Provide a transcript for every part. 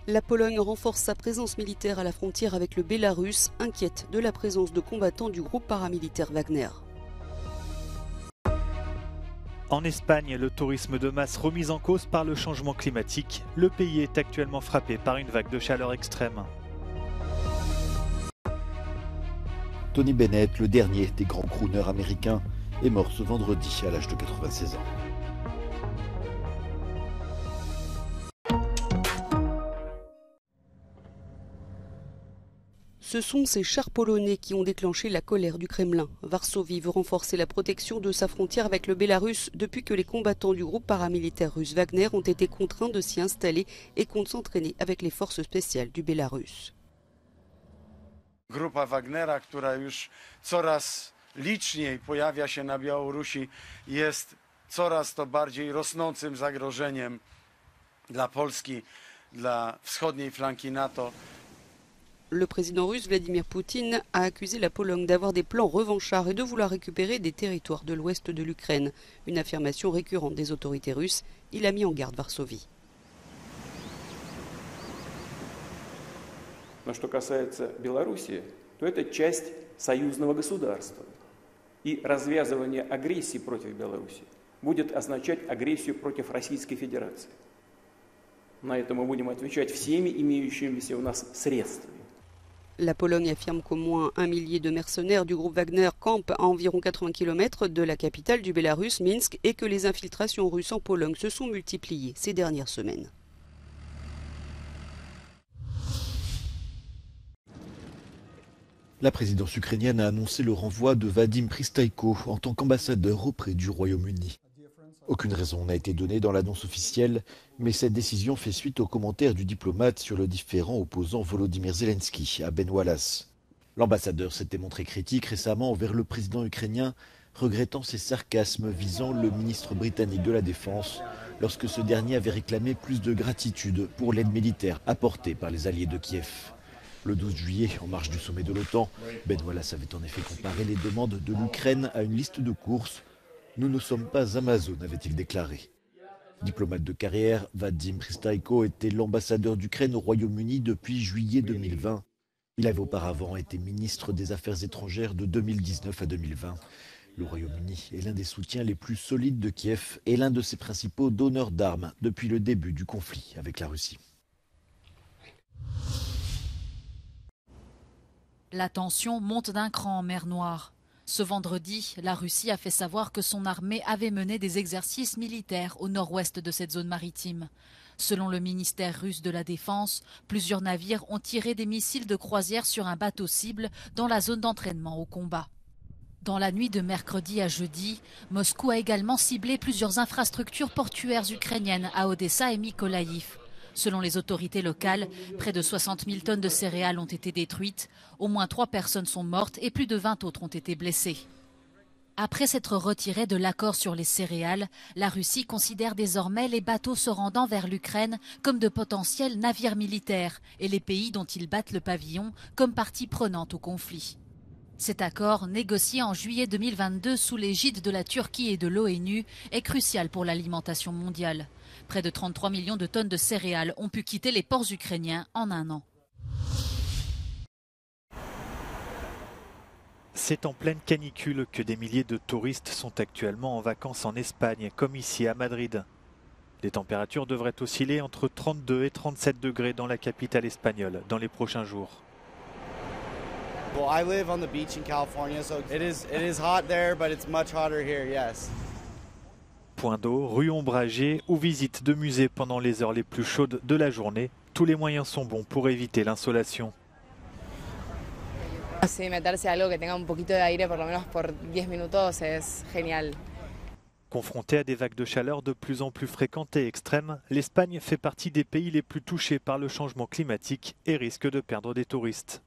La Pologne renforce sa présence militaire à la frontière avec le Bélarus, inquiète de la présence de combattants du groupe paramilitaire Wagner. En Espagne, le tourisme de masse remis en cause par le changement climatique. Le pays est actuellement frappé par une vague de chaleur extrême. Tony Bennett, le dernier des grands crooners américains, est mort ce vendredi à l'âge de 96 ans. Ce sont ces chars polonais qui ont déclenché la colère du Kremlin. Varsovie veut renforcer la protection de sa frontière avec le Bélarus depuis que les combattants du groupe paramilitaire russe Wagner ont été contraints de s'y installer et comptent s'entraîner avec les forces spéciales du Bélarus. Grupa Wagnera, która już coraz liczniej pojawia się na Białorusi, jest coraz to bardziej rosnącym zagrożeniem dla Polski, dla wschodniej flanki NATO. Le président russe Vladimir Poutine a accusé la Pologne d'avoir des plans revanchards et de vouloir récupérer des territoires de l'ouest de l'Ukraine. Une affirmation récurrente des autorités russes. Il a mis en garde Varsovie. Но что касается Белоруссии, то это часть союзного государства. И развязывание агрессии против Беларуси будет означать агрессию против Российской Федерации. На это мы будем отвечать всеми имеющимися у нас средствами. La Pologne affirme qu'au moins 1 millier de mercenaires du groupe Wagner campent à environ 80 km de la capitale du Bélarus, Minsk, et que les infiltrations russes en Pologne se sont multipliées ces dernières semaines. La présidence ukrainienne a annoncé le renvoi de Vadim Pristaiko en tant qu'ambassadeur auprès du Royaume-Uni. Aucune raison n'a été donnée dans l'annonce officielle, mais cette décision fait suite aux commentaires du diplomate sur le différend opposant Volodymyr Zelensky à Ben Wallace. L'ambassadeur s'était montré critique récemment envers le président ukrainien, regrettant ses sarcasmes visant le ministre britannique de la Défense lorsque ce dernier avait réclamé plus de gratitude pour l'aide militaire apportée par les alliés de Kiev. Le 12 juillet, en marge du sommet de l'OTAN, Ben Wallace avait en effet comparé les demandes de l'Ukraine à une liste de courses. « Nous ne sommes pas Amazon », avait-il déclaré. Diplomate de carrière, Vadim Pristaiko était l'ambassadeur d'Ukraine au Royaume-Uni depuis juillet 2020. Il avait auparavant été ministre des Affaires étrangères de 2019 à 2020. Le Royaume-Uni est l'un des soutiens les plus solides de Kiev et l'un de ses principaux donneurs d'armes depuis le début du conflit avec la Russie. La tension monte d'un cran en mer Noire. Ce vendredi, la Russie a fait savoir que son armée avait mené des exercices militaires au nord-ouest de cette zone maritime. Selon le ministère russe de la Défense, plusieurs navires ont tiré des missiles de croisière sur un bateau cible dans la zone d'entraînement au combat. Dans la nuit de mercredi à jeudi, Moscou a également ciblé plusieurs infrastructures portuaires ukrainiennes à Odessa et Mykolaïv. Selon les autorités locales, près de 60 000 tonnes de céréales ont été détruites, au moins 3 personnes sont mortes et plus de 20 autres ont été blessées. Après s'être retiré de l'accord sur les céréales, la Russie considère désormais les bateaux se rendant vers l'Ukraine comme de potentiels navires militaires et les pays dont ils battent le pavillon comme partie prenante au conflit. Cet accord, négocié en juillet 2022 sous l'égide de la Turquie et de l'ONU, est crucial pour l'alimentation mondiale. Près de 33 millions de tonnes de céréales ont pu quitter les ports ukrainiens en un an. C'est en pleine canicule que des milliers de touristes sont actuellement en vacances en Espagne, comme ici à Madrid. Les températures devraient osciller entre 32 et 37 degrés dans la capitale espagnole dans les prochains jours. Well, I live on the beach in California, so it is hot there, but it's much hotter here, yes. Point d'eau, rues ombragées ou visite de musées pendant les heures les plus chaudes de la journée. Tous les moyens sont bons pour éviter l'insolation. Sí, meterse a algo que tenga un poquito de aire por lo menos por 10 minutos es genial. Confrontée à des vagues de chaleur de plus en plus fréquentes et extrêmes, l'Espagne fait partie des pays les plus touchés par le changement climatique et risque de perdre des touristes.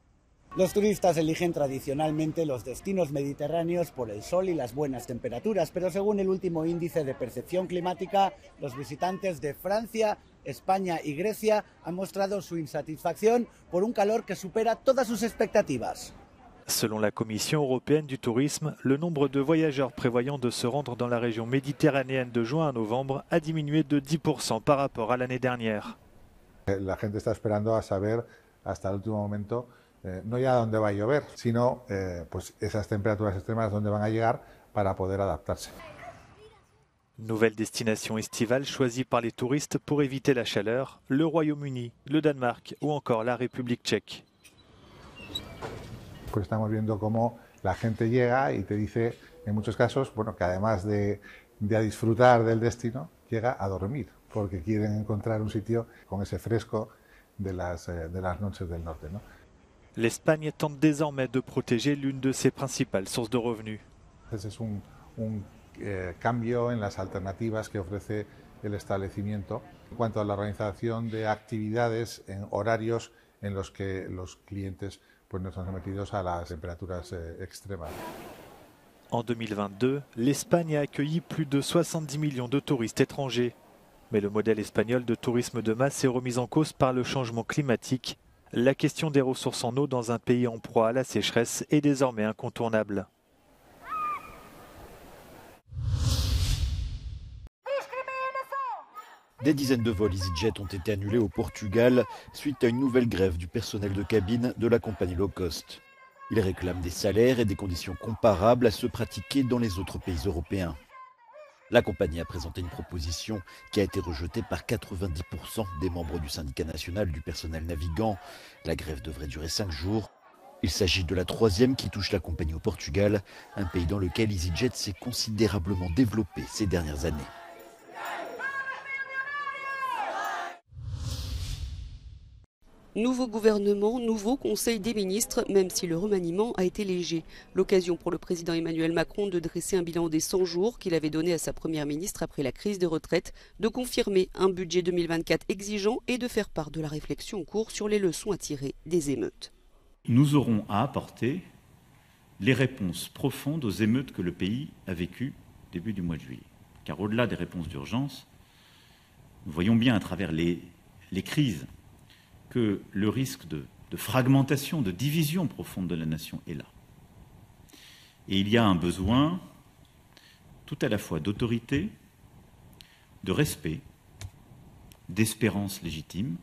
Los turistas eligen tradicionalmente los destinos mediterráneos por el sol y las buenas temperaturas, pero según el último índice de percepción climática, los visitantes de Francia, España y Grecia han mostrado su insatisfacción por un calor que supera todas sus expectativas. Selon la Commission européenne du tourisme, le nombre de voyageurs prévoyant de se rendre dans la région méditerranéenne de juin à novembre a diminué de 10% par rapport à l'année dernière. La gente está esperando a saber hasta el último momento no ya dónde va a llover, sino pues esas temperaturas extremas dónde van a llegar para poder adaptarse. Nouvelle destination estivale choisie par les touristes pour éviter la chaleur, le Royaume-Uni, le Danemark ou encore la République tchèque. Pues estamos viendo cómo la gente llega y te dice, en muchos casos, bueno, que además de disfrutar del destino, llega a dormir, porque quieren encontrar un sitio con ese fresco de las noches del norte, ¿no? L'Espagne tente désormais de protéger l'une de ses principales sources de revenus. Ese es un cambio en las alternativas que ofrece el establecimiento en cuanto a la organización de actividades en horarios en los que los clientes pues, no están sometidos a las temperaturas extremas. En 2022, l'Espagne a accueilli plus de 70 millions de touristes étrangers. Mais le modèle espagnol de tourisme de masse est remis en cause par le changement climatique. La question des ressources en eau dans un pays en proie à la sécheresse est désormais incontournable. Des dizaines de vols EasyJet ont été annulés au Portugal suite à une nouvelle grève du personnel de cabine de la compagnie low cost. Ils réclament des salaires et des conditions comparables à ceux pratiqués dans les autres pays européens. La compagnie a présenté une proposition qui a été rejetée par 90% des membres du syndicat national du personnel navigant. La grève devrait durer 5 jours. Il s'agit de la 3e qui touche la compagnie au Portugal, un pays dans lequel EasyJet s'est considérablement développé ces dernières années. Nouveau gouvernement, nouveau conseil des ministres, même si le remaniement a été léger. L'occasion pour le président Emmanuel Macron de dresser un bilan des 100 jours qu'il avait donné à sa première ministre après la crise des retraites, de confirmer un budget 2024 exigeant et de faire part de la réflexion en cours sur les leçons à tirer des émeutes. Nous aurons à apporter les réponses profondes aux émeutes que le pays a vécues début du mois de juillet. Car au-delà des réponses d'urgence, nous voyons bien à travers les crises que le risque de fragmentation, de division profonde de la nation est là. Et il y a un besoin tout à la fois d'autorité, de respect, d'espérance légitime,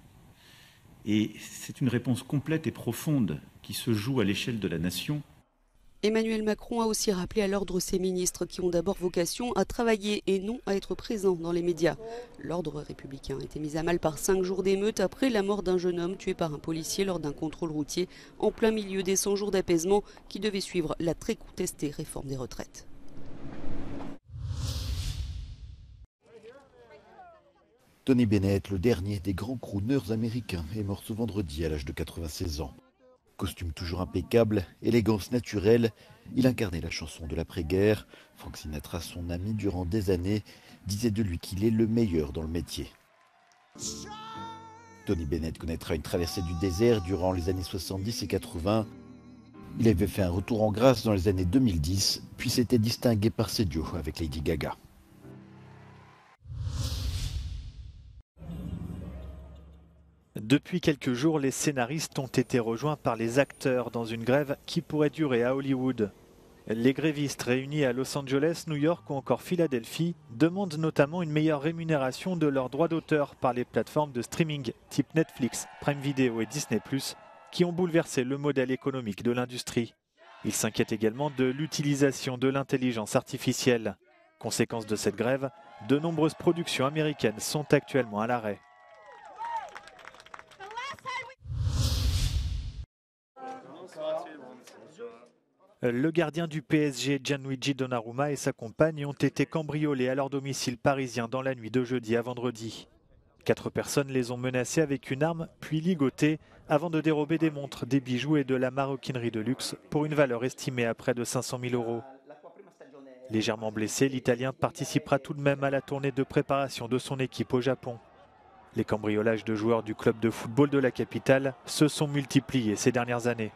et c'est une réponse complète et profonde qui se joue à l'échelle de la nation. Emmanuel Macron a aussi rappelé à l'ordre ses ministres qui ont d'abord vocation à travailler et non à être présents dans les médias. L'ordre républicain a été mis à mal par 5 jours d'émeute après la mort d'un jeune homme tué par un policier lors d'un contrôle routier en plein milieu des 100 jours d'apaisement qui devaient suivre la très contestée réforme des retraites. Tony Bennett, le dernier des grands crooners américains, est mort ce vendredi à l'âge de 96 ans. Costume toujours impeccable, élégance naturelle, il incarnait la chanson de l'après-guerre. Frank Sinatra, son ami durant des années, disait de lui qu'il est le meilleur dans le métier. Tony Bennett connaîtra une traversée du désert durant les années 70 et 80. Il avait fait un retour en grâce dans les années 2010, puis s'était distingué par ses duos avec Lady Gaga. Depuis quelques jours, les scénaristes ont été rejoints par les acteurs dans une grève qui pourrait durer à Hollywood. Les grévistes réunis à Los Angeles, New York ou encore Philadelphie demandent notamment une meilleure rémunération de leurs droits d'auteur par les plateformes de streaming type Netflix, Prime Video et Disney+, qui ont bouleversé le modèle économique de l'industrie. Ils s'inquiètent également de l'utilisation de l'intelligence artificielle. Conséquence de cette grève, de nombreuses productions américaines sont actuellement à l'arrêt. Le gardien du PSG, Gianluigi Donnarumma, et sa compagne ont été cambriolés à leur domicile parisien dans la nuit de jeudi à vendredi. 4 personnes les ont menacés avec une arme, puis ligotées, avant de dérober des montres, des bijoux et de la maroquinerie de luxe pour une valeur estimée à près de 500 000 €. Légèrement blessé, l'Italien participera tout de même à la tournée de préparation de son équipe au Japon. Les cambriolages de joueurs du club de football de la capitale se sont multipliés ces dernières années.